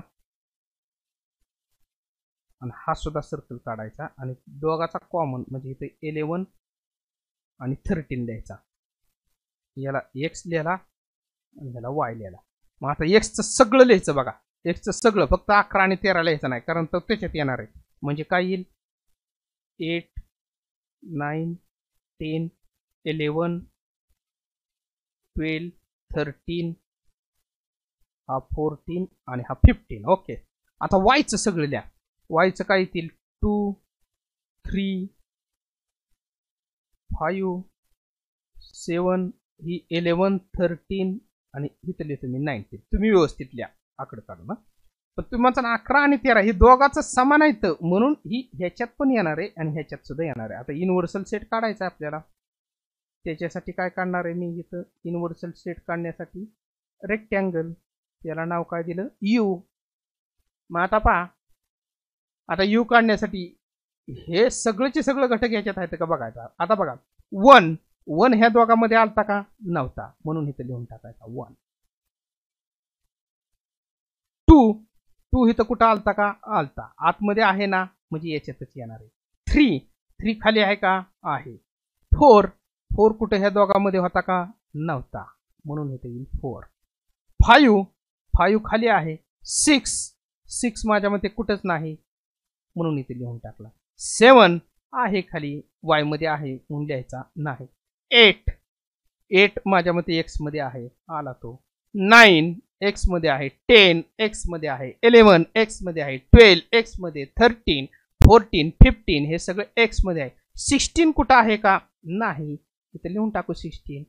आणि हा सुद्धा सर्कल काढायचा आणि दोघाचा कॉमन म्हणजे इथे 11 आणि 13 द्यायचा. याला एक्स लिहिला आणि याला वाय लिहिला. मग आता एक्सचं सगळं लिहायचं. बघा एक्सचं सगळं, फक्त 11 आणि 13 लिहायचं नाही, कारण तो त्याच्यात येणार आहे. म्हणजे काय येईल? 8 9 10 11 12 13 हा 14 आणि हा 15. ओके. आता वायचं सगळं लिहा. वायचं काय येतील? 2 3 5 7 ही 11 13 आणि इथं लिहितो मी 19. तुम्ही व्यवस्थित लिहा आकडे काढून. पण तुम्हाला 11 आणि 13 हे दोघांचं समान आहेत म्हणून ही ह्याच्यात पण येणार आहे आणि ह्याच्यात सुद्धा येणार आहे. आता युनिव्हर्सल सेट काढायचा आहे आपल्याला. त्याच्यासाठी काय काढणार आहे मी? इथं युनिव्हर्सल सेट काढण्यासाठी रेक्टँगल, त्याला नाव काय दिलं? यू. मग आता पहा, आता यू काढण्यासाठी हे सगळेचे सगळं घटक याच्यात आहेत का बघायचा. आता बघा 1 ह्या दोघांमध्ये आलता का? नव्हता, म्हणून इथं लिहून टाकायचा 1. टू इथं कुठं आलता का? आलता. आतमध्ये आहे ना, म्हणजे याच्यातच येणार आहे. 3 खाली आहे का? आहे. 4 कुठं ह्या दोघांमध्ये होता का? नव्हता, म्हणून इथे येईल 4. 5 खाली आहे. 6 माझ्या मते कुठंच नाही, म्हणून इथे लिहून टाकला. 7 आहे खाली, वाय मध्ये आहे म्हणून लिहायचा नाही. 8 माझ्या मते एक्स मध्ये आहे, आला तो. 9 एक्स मध्ये आहे. 10 एक्स मध्ये आहे. 11 एक्स मध्ये आहे. 12 एक्स मध्ये. 13 14 15 हे सगळं एक्स मध्ये आहे. 16 कुठं आहे का? नाही, इथे लिहून टाकू 16.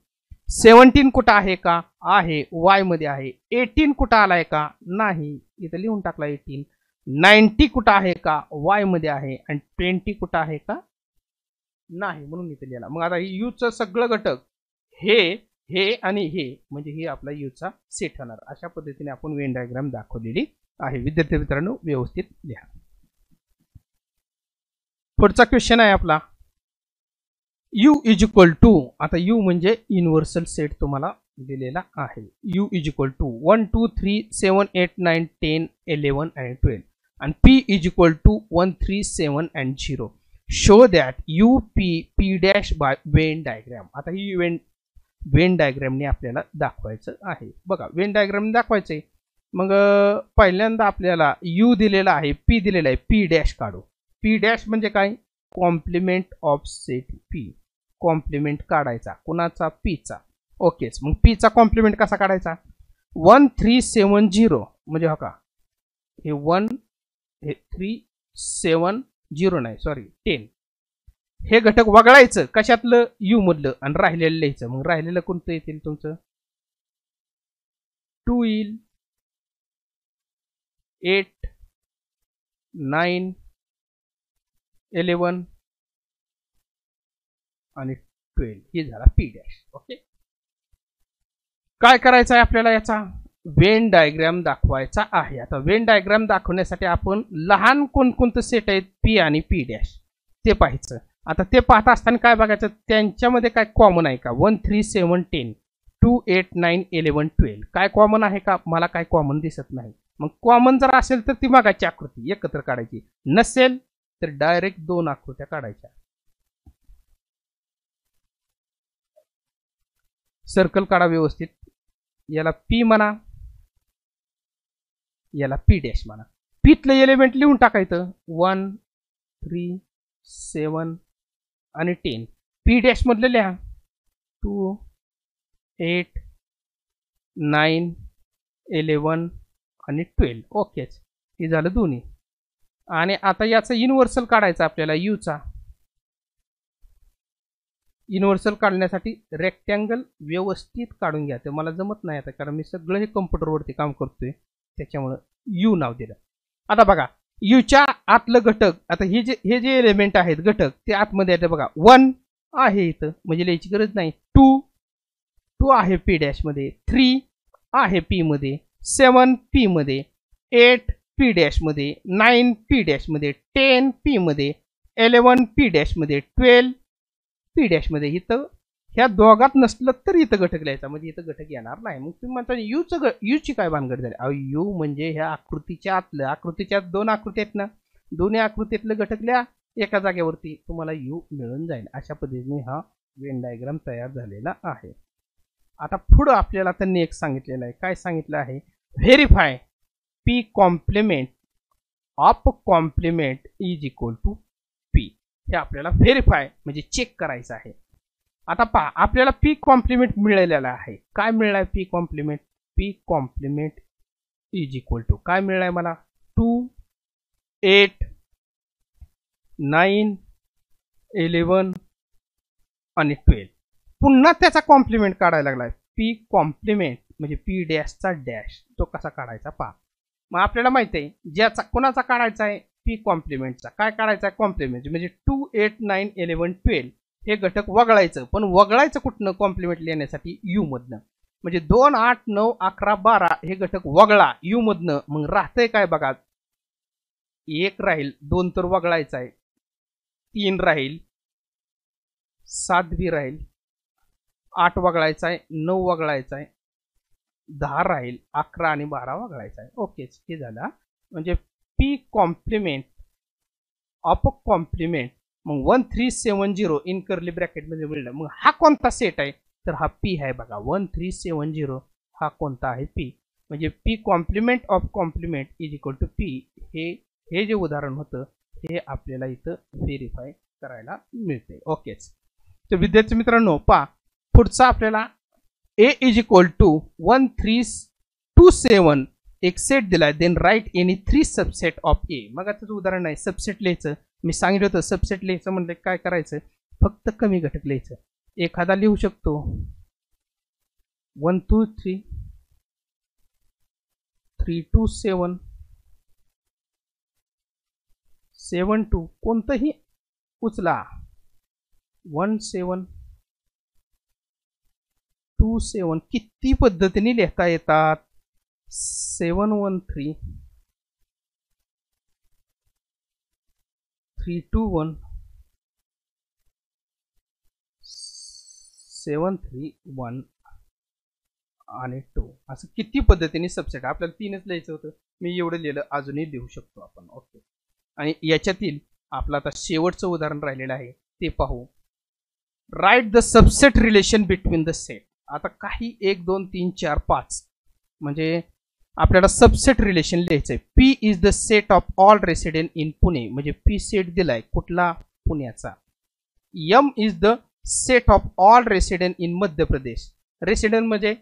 17 कुठं आहे का? आहे, वाय मध्ये आहे. 18 कुठं आलाय का? नाही, इथे लिहून टाकला 18. 90 कुठं आहे का? वाय मध्ये आहे. आणि 20 कुठं आहे का? नाही, म्हणून इथे लिहिला. मग आता यूचं सगळं घटक हे आणि हे म्हणजे हे आपला यूचा सेट होणार. अशा पद्धतीने आपण वेन डायग्राम दाखवलेली आहे. विद्यार्थी मित्रांनो, व्यवस्थित लिहा. पुढचा क्वेश्चन आहे आपला u इज इक्वल टू. आता u म्हणजे युनिव्हर्सल सेट तुम्हाला दिलेला आहे. u इज इक्वल टू 1 2 3 7 8 9 10 11 आणि 12 आणि p is equal to 1 3 7 and 0. Show that u p dash by Venn diagram. आता ही वेन डायग्रामने आपल्याला दाखवायचं आहे. बघा, वेन डायग्राम दाखवायचंय. मग पहिल्यांदा आपल्याला u दिलेला आहे, p दिलेला आहे. p डॅश काढू. p डॅश म्हणजे काय? Complement of set p. Complement काढायचा कुणाचा? p चा. ओकेच. मग p चा कॉम्प्लिमेंट कसा काढायचा? 1 3 7 0 म्हणजे हो का, हे 1 हे 3 7 0 नाही, सॉरी 10. हे घटक वगळायचं कशातलं? u मधलं, आणि राहिलेलं लिहायचं. मग राहिलेलं कोणतं येतील तुमचं? 2 येईल, 8 9 11 आणि 12 हे झाला p डॅश. ओके, काय करायचं आहे आपल्याला? याचा वेन डायग्राम दाखवायचा आहे. आता वेन डायग्राम दाखवण्यासाठी आपण लहान कोणकोणतं सेट आहेत p आणि p डॅश ते पाहायचं. आता ते पाहत असताना काय बघायचं? त्यांच्यामध्ये काय कॉमन आहे का? 1 3 7 10 2 8 9 11 12 काय कॉमन आहे का? मला काय कॉमन दिसत नाही. मग कॉमन जर असेल तर ती मागाची आकृती एकत्र काढायची, नसेल तर डायरेक्ट 2 आकृत्या काढायच्या. सर्कल काढा व्यवस्थित. याला p म्हणा, याला p डॅश म्हणा. पीतलं एलिमेंट लिहून टाकायचं 1 3 7 आणि 10. p डॅश मधलं लिहा 2 8 9 11 आणि 12. ओकेच, हे झालं दोन्ही. आणि आता याचा युनिव्हर्सल काढायचा आपल्याला u चा. युनिव्हर्सल काढण्यासाठी रेक्टँगल व्यवस्थित काढून घ्या. ते मला जमत नाही आता, कारण मी सगळं हे कम्प्युटरवरती काम करतोय, त्याच्यामुळे u नाव दिलं. आता बघा, यूच्या आतलं घटक, आता हे जे एलिमेंट आहेत घटक ते आतमध्ये आहेत. बघा 1 आहे इथं, म्हणजे लिहायची गरज नाही. 2 आहे p डॅश मध्ये. 3 आहे p मध्ये. 7 p मध्ये. 8 p डॅश मध्ये. 9 p डॅश मध्ये. 10 p मध्ये. 11 p डॅश मध्ये. 12 p डॅश मध्ये. इथं ह्या दोघात नसलं तर इथं घटक लिहायचा, म्हणजे इथं घटक येणार नाही. मग तुम्ही म्हणता यूची काय भानगड झाली? अहो, यू म्हणजे ह्या आकृतीच्या आतलं, आकृतीच्या 2 आकृती आहेत ना, दोन्ही आकृतीतलं घटक लिहा एका जागेवरती, तुम्हाला यू मिळून जाईल. अशा पद्धतीने हा वेन डायग्राम तयार झालेला आहे. आता पुढं आपल्याला त्यांनी एक सांगितलेलं आहे. काय सांगितलं आहे? Verify p complement of complement is equal to p. हे आपल्याला व्हेरीफाय म्हणजे चेक करायचं आहे. आता पहा, आपल्याला p कॉम्प्लिमेंट मिळालेला आहे. काय मिळालाय p complement? p complement is equal to काय मिळालाय मला? 2 8 9 11 आणि 12. पुन्हा त्याचा कॉम्प्लिमेंट काढायला लागलाय. p कॉम्प्लिमेंट म्हणजे p डॅशचा डॅश, तो कसा काढायचा पहा. मग आपल्याला माहिती आहे ज्याचा कोणाचा काढायचा आहे? p कॉम्प्लिमेंटचा. काय काढायचा आहे? कॉम्प्लिमेंट म्हणजे 2 8 9 11 12 हे घटक वगळायचं. पण वगळायचं कुठनं? कॉम्प्लिमेंट लिहिण्यासाठी u मधनं. म्हणजे 2 8 9 11 12 हे घटक वगळा u मधनं. मग राहतंय काय बघा? 1 राहील, 2 तर वगळायचा आहे, 3 राहील, 7 बी राहील, 8 वगळायचा आहे, 9 वगळायचा आहे, 10 राहील, 11 आणि 12 वगळायचा आहे. ओकेच, हे झालं. म्हणजे पी कॉम्प्लिमेंट ऑफ कॉम्प्लिमेंट मग 1370 इन कर्ली ब्रॅकेट मध्ये मिळलं. मग हा कोणता सेट आहे, तर हा पी आहे बघा. 1370 हा कोणता आहे, पी. म्हणजे p complement of complement is equal to p. हे जे उदाहरण होतं हे आपल्याला इथं व्हेरीफाय करायला मिळते. ओकेच. तर विद्यार्थी मित्रांनो पहा, पुढचा आपल्याला ए इज इक्वल टू 1327 एक सेट दिलाय. Then write any 3 subset of A. मग आता उदाहरण आहे सबसेट लिहायचं. मी सांगितलं होतं सबसेट लिहायचं म्हणजे काय करायचं, फक्त कमी घटक लिहायचं. एखादा लिहू शकतो 1 2 3 3 2 7 7 2 कोणतंही उचला. 1 7 2 7 किती पद्धतीने लिहिता येतात. 7 1 3 3 2 1 7 3 1 आणि 2 असं किती पद्धतीने सबसेट. आपल्याला 3च लिहायचं होतं, मी एवढं लिहिलं, अजूनही लिहू शकतो आपण. ओके. आणि याच्यातील आपलं आता शेवटचं उदाहरण राहिलेलं आहे ते पाहू. Write the subset relation between the set. आता काही 1 2 3 4 5 म्हणजे आपल्याला सबसेट रिलेशन लिहायचंय. P is the set of all resident in Pune. म्हणजे पी सेट दिलाय कुठला, पुण्याचा. M is the set of all resident in Madhya Pradesh. Resident म्हणजे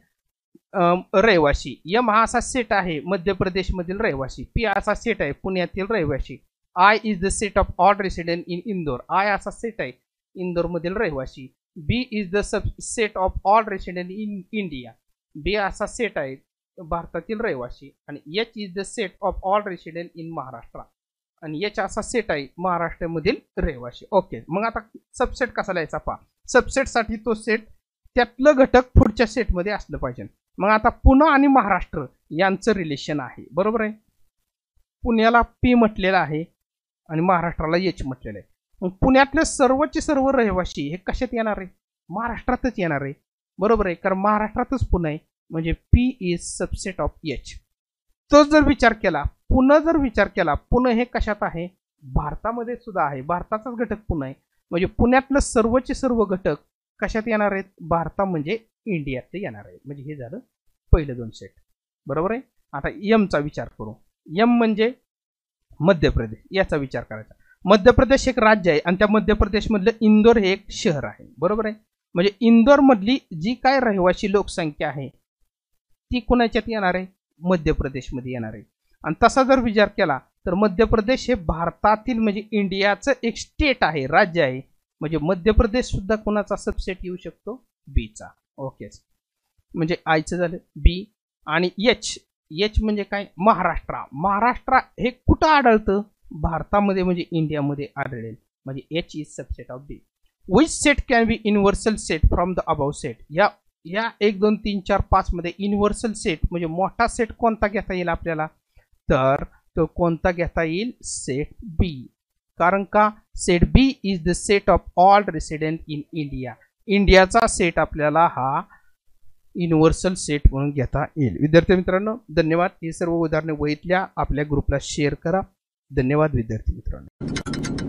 रहिवासी. एम हा असा सेट आहे मध्य प्रदेश मधील रहिवासी. पी असा सेट आहे पुण्यातील रहिवासी. I is the set of all resident in Indore. I असा सेट आहे इंदोर मधील रहिवासी. B is the set of all resident in India. B असा सेट आहे भारतातील रहिवासी. आणि H is the set of all resident in Maharashtra. आणि एच असा सेट आहे महाराष्ट्रामधील रहिवासी. ओके. मग आता सबसेट कसा लिहायचा पहा. सबसेटसाठी तो सेट त्यातलं घटक पुढच्या सेटमध्ये असलं पाहिजे. मग आता पुणे आणि महाराष्ट्र यांचं रिलेशन आहे, बरोबर आहे. पुण्याला पी म्हटलेलं आहे आणि महाराष्ट्राला एच म्हटलेलं आहे. मग पुण्यातले सर्वचे सर्व रहिवासी हे कशात येणार आहे, महाराष्ट्रातच येणार आहे, बरोबर आहे. कारण महाराष्ट्रातच पुणे आहे. म्हणजे P is subset of H. तो जर विचार केला, पुणे जर विचार केला, पुणे हे कशात आहे, भारतामध्ये सुद्धा आहे. भारताचाच घटक पुणे आहे. म्हणजे पुण्यातलं सर्वचे सर्व घटक कशात येणार आहेत, भारता म्हणजे इंडियात येणार आहे. म्हणजे हे झालं पहिलं 2 सेट, बरोबर आहे. आता एमचा विचार करू. एम म्हणजे मध्य प्रदेश, याचा विचार करायचा. मध्य प्रदेश एक राज्य आहे आणि त्या मध्य प्रदेश मधलं इंदोर हे एक शहर आहे, बरोबर आहे. म्हणजे इंदोर मधली जी काय रहिवासी लोकसंख्या आहे ती कोणाच्यात येणार आहे, मध्य प्रदेशमध्ये येणार आहे. आणि तसा जर विचार केला तर मध्य प्रदेश हे भारतातील म्हणजे इंडियाचं एक स्टेट आहे, राज्य आहे. म्हणजे मध्य प्रदेश सुद्धा कोणाचा सबसेट येऊ शकतो, बीचा. ओके. म्हणजे आयचं झालं बी. आणि एच, एच म्हणजे काय, महाराष्ट्र. महाराष्ट्र हे कुठं आढळतं, भारतामध्ये म्हणजे इंडियामध्ये आढळेल. म्हणजे H is subset of B. Which set can be universal set from the above set. या 1 2 3 4 5 मध्ये युनिव्हर्सल सेट म्हणजे मोठा सेट कोणता घेता येईल आपल्याला, तर तो कोणता घेता येईल, सेट बी. कारण का, set B is the set of all resident in India. इंडियाचा सेट आपल्याला हा युनिव्हर्सल सेट म्हणून घेता येईल. विद्यार्थी मित्रांनो धन्यवाद. ही सर्व उदाहरणे वहीतल्या आपल्या ग्रुपला शेअर करा. धन्यवाद विद्यार्थी मित्रांनो.